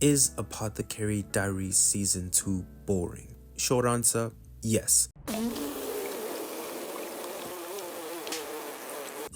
Is Apothecary Diaries Season 2 boring? Short answer, yes.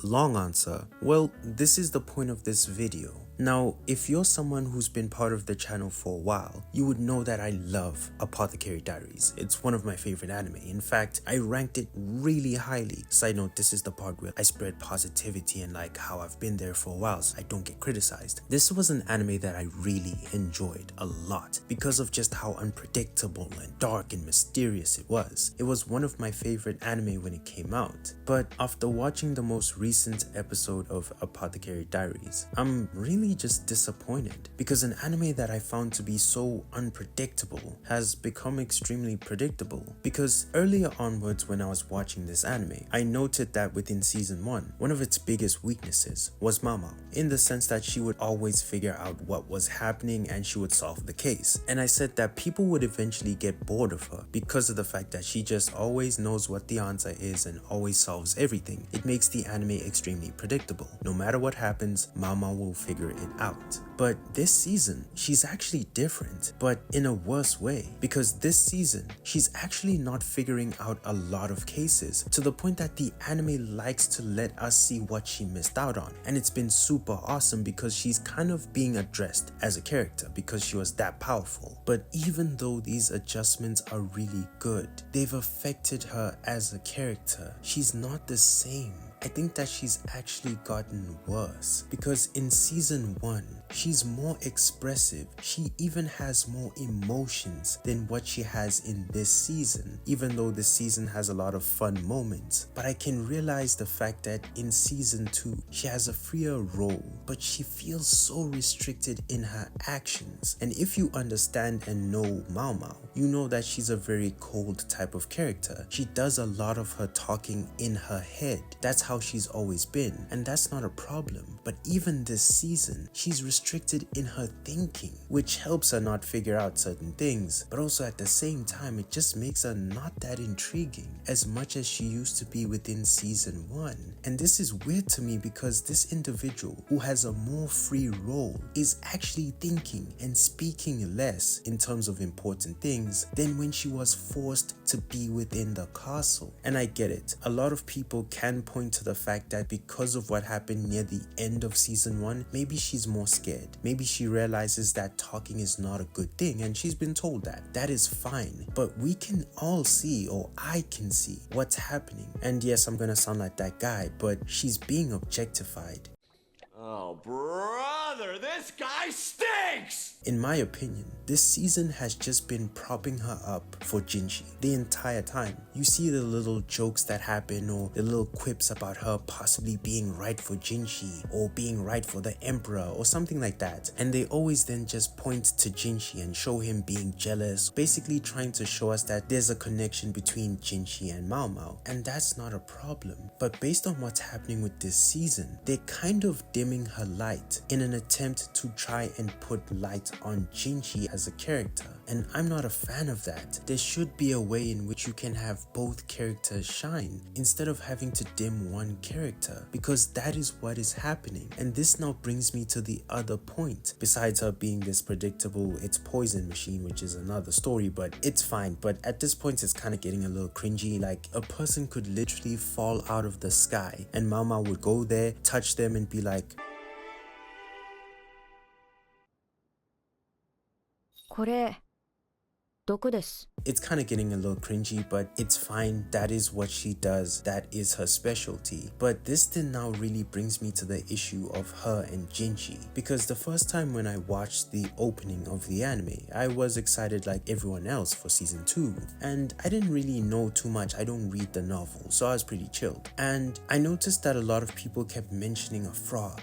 Long answer, well, this is the point of this video. Now, if you're someone who's been part of the channel for a while, you would know that I love Apothecary Diaries. It's one of my favorite anime. In fact, I ranked it really highly. Side note, this is the part where I spread positivity and like how I've been there for a while so I don't get criticized. This was an anime that I really enjoyed a lot because of just how unpredictable and dark and mysterious it was. It was one of my favorite anime when it came out. But after watching the most recent episode of Apothecary Diaries, I'm really just disappointed because an anime that I found to be so unpredictable has become extremely predictable. Because earlier onwards when I was watching this anime, I noted that within season 1, one of its biggest weaknesses was Maomao, in the sense that she would always figure out what was happening and she would solve the case. And I said that people would eventually get bored of her because of the fact that she just always knows what the answer is and always solves everything. It makes the anime extremely predictable. No matter what happens, Maomao will figure it out. But this season, she's actually different, but in a worse way, because this season, she's actually not figuring out a lot of cases to the point that the anime likes to let us see what she missed out on. And it's been super awesome because she's kind of being addressed as a character because she was that powerful. But even though these adjustments are really good, they've affected her as a character. She's not the same. I think that she's actually gotten worse because in season 1, she's more expressive. She even has more emotions than what she has in this season, even though this season has a lot of fun moments. But I can realize the fact that in season 2, she has a freer role, but she feels so restricted in her actions. And if you understand and know Maomao, you know that she's a very cold type of character. She does a lot of her talking in her head. That's how she's always been, and that's not a problem. But even this season, she's restricted in her thinking, which helps her not figure out certain things, but also at the same time it just makes her not that intriguing as much as she used to be within season 1. And this is weird to me because this individual who has a more free role is actually thinking and speaking less in terms of important things than when she was forced to be within the castle. And I get it, a lot of people can point to the fact that because of what happened near the end of season 1, maybe she's more scared. Maybe she realizes that talking is not a good thing and she's been told that. That is fine. But we can all see, or I can see, what's happening. And yes, I'm gonna sound like that guy, but she's being objectified. Oh, brother, this guy stinks! In my opinion, this season has just been propping her up for Jinshi the entire time. You see the little jokes that happen or the little quips about her possibly being right for Jinshi or being right for the emperor or something like that. And they always then just point to Jinshi and show him being jealous, basically trying to show us that there's a connection between Jinshi and Maomao. And that's not a problem. But based on what's happening with this season, they're kind of dimming her light in an attempt to try and put light on Jinshi as a character, and I'm not a fan of that. There should be a way in which you can have both characters shine instead of having to dim one character, because that is what is happening. And this now brings me to the other point. Besides her being this predictable, it's poison machine, which is another story, but it's fine. But at this point it's kind of getting a little cringy. Like, a person could literally fall out of the sky and Maomao would go there, touch them and be like, これ毒です。 It's kind of getting a little cringy, but it's fine. That is what she does. That is her specialty. But this then now really brings me to the issue of her and Jinshi, because the first time when I watched the opening of the anime, I was excited like everyone else for season 2, and I didn't really know too much. I don't read the novel, so I was pretty chilled. And I noticed that a lot of people kept mentioning a frog,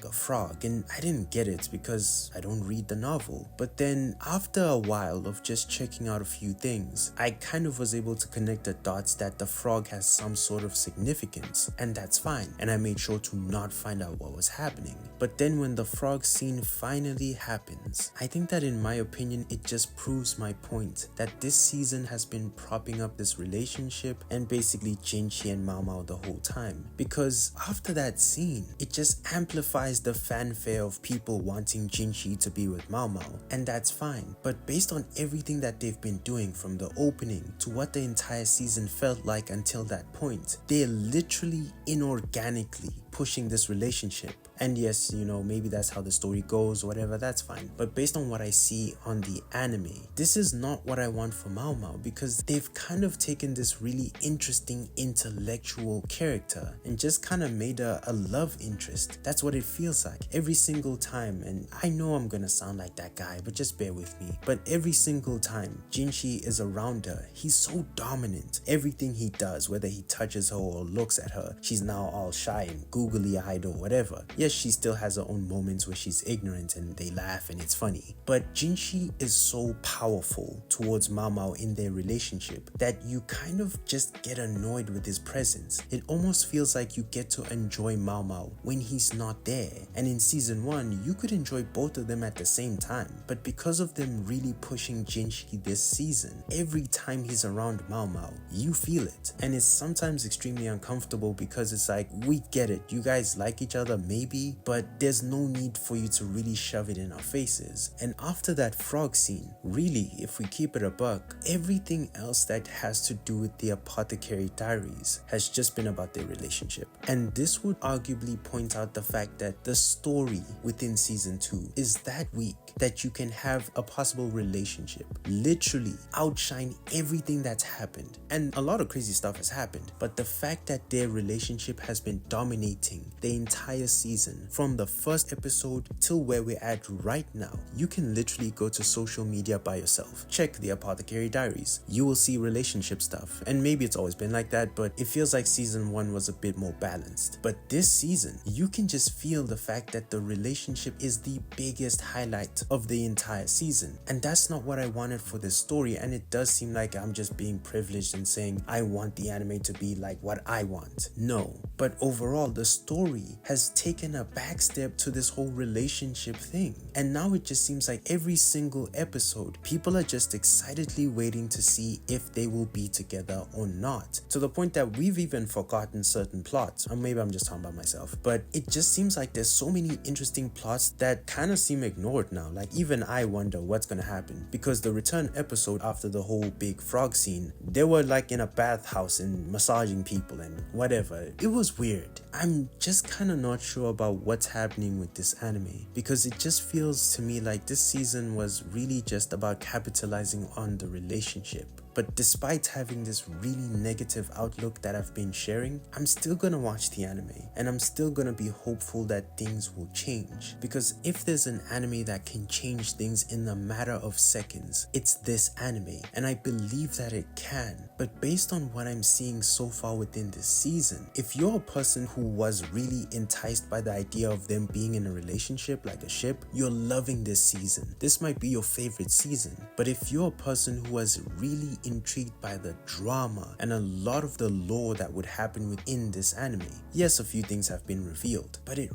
and I didn't get it because I don't read the novel. But then after a while of just checking out a few things, I kind of was able to connect the dots that the frog has some sort of significance, and that's fine, and I made sure to not find out what was happening. But then when the frog scene finally happens, I think that in my opinion it just proves my point that this season has been propping up this relationship and basically Jinshi and Maomao the whole time, because after that scene it just amplifies the fanfare of people wanting Jinshi to be with Maomao, and that's fine. But based on everything that they've been doing from the opening to what the entire season felt like until that point, they're literally inorganically pushing this relationship. And yes, you know, maybe that's how the story goes, whatever, that's fine. But based on what I see on the anime, this is not what I want for Maomao, because they've kind of taken this really interesting intellectual character and just kind of made a love interest. That's what it feels like every single time. And I know I'm gonna sound like that guy, but just bear with me. But every single time Jinshi is around her, he's so dominant. Everything he does, whether he touches her or looks at her, she's now all shy and googly eyed or whatever. Yes, she still has her own moments where she's ignorant and they laugh and it's funny, but Jinshi is so powerful towards Maomao in their relationship that you kind of just get annoyed with his presence. It almost feels like you get to enjoy Maomao when he's not there. And in season 1, you could enjoy both of them at the same time, but because of them really pushing Jinshi this season, every time he's around Maomao, you feel it. And it's sometimes extremely uncomfortable because it's like, we get it, you guys like each other maybe, but there's no need for you to really shove it in our faces. And after that frog scene, really, if we keep it a buck, everything else that has to do with the Apothecary Diaries has just been about their relationship. And this would arguably point out the fact that the story within season 2 is that weak that you can have a possible relationship literally outshine everything that's happened. And a lot of crazy stuff has happened, but the fact that their relationship has been dominating the entire season from the first episode till where we're at right now, you can literally go to social media by yourself, check the Apothecary Diaries, you will see relationship stuff. And maybe it's always been like that, but it feels like season 1 was a bit more balanced. But this season, you can just feel the fact that the relationship is the biggest highlight of the entire season, and that's not what I wanted for this story. And it does seem like I'm just being privileged and saying I want the anime to be like what I want. No, but overall the story has taken a back step to this whole relationship thing, and now it just seems like every single episode people are just excitedly waiting to see if they will be together or not, to the point that we've even forgotten certain plots. Or maybe I'm just talking about myself, but it just seems like there's so many interesting plots that kind of seem ignored now. Like even I wonder what's gonna happen, because the return episode after the whole big frog scene, they were like in a bathhouse and massaging people and whatever. It was weird. I'm just kind of not sure about what's happening with this anime, because it just feels to me like this season was really just about capitalizing on the relationship. But despite having this really negative outlook that I've been sharing, I'm still gonna watch the anime, and I'm still gonna be hopeful that things will change. Because if there's an anime that can change things in a matter of seconds, it's this anime, and I believe that it can. But based on what I'm seeing so far within this season, if you're a person who was really enticed by the idea of them being in a relationship, like a ship, you're loving this season. This might be your favorite season. But if you're a person who was really intrigued by the drama and a lot of the lore that would happen within this anime, yes, a few things have been revealed, but it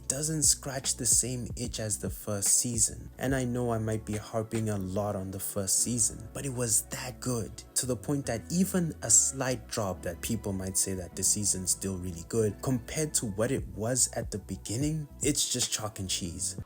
doesn't scratch the same itch as the first season. And I know I might be harping a lot on the first season, but it was that good, to the point that even a slight drop that people might say that this season's still really good compared to what it was at the beginning, it's just chalk and cheese.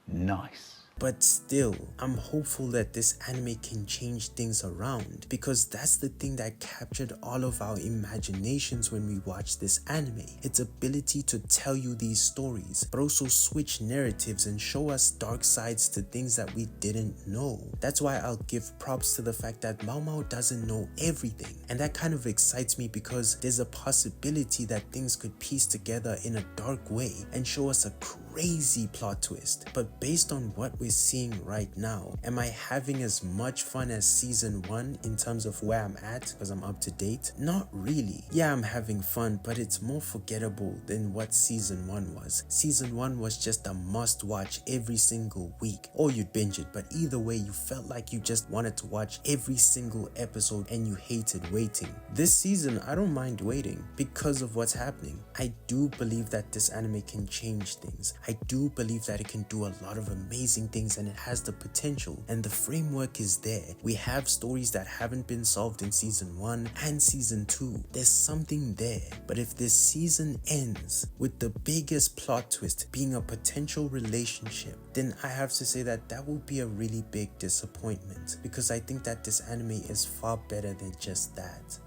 Nice. But still, I'm hopeful that this anime can change things around, because that's the thing that captured all of our imaginations when we watched this anime. Its ability to tell you these stories, but also switch narratives and show us dark sides to things that we didn't know. That's why I'll give props to the fact that Maomao doesn't know everything, and that kind of excites me, because there's a possibility that things could piece together in a dark way and show us a crazy plot twist. But based on what we're seeing right now, am I having as much fun as season 1 in terms of where I'm at because I'm up to date? Not really. Yeah, I'm having fun, but it's more forgettable than what season 1 was. Season 1 was just a must watch every single week, or you'd binge it, but either way you felt like you just wanted to watch every single episode and you hated waiting. This season I don't mind waiting because of what's happening. I do believe that this anime can change things. I do believe that it can do a lot of amazing things and it has the potential, and the framework is there. We have stories that haven't been solved in season 1 and season 2. There's something there. But if this season ends with the biggest plot twist being a potential relationship, then I have to say that that will be a really big disappointment, because I think that this anime is far better than just that.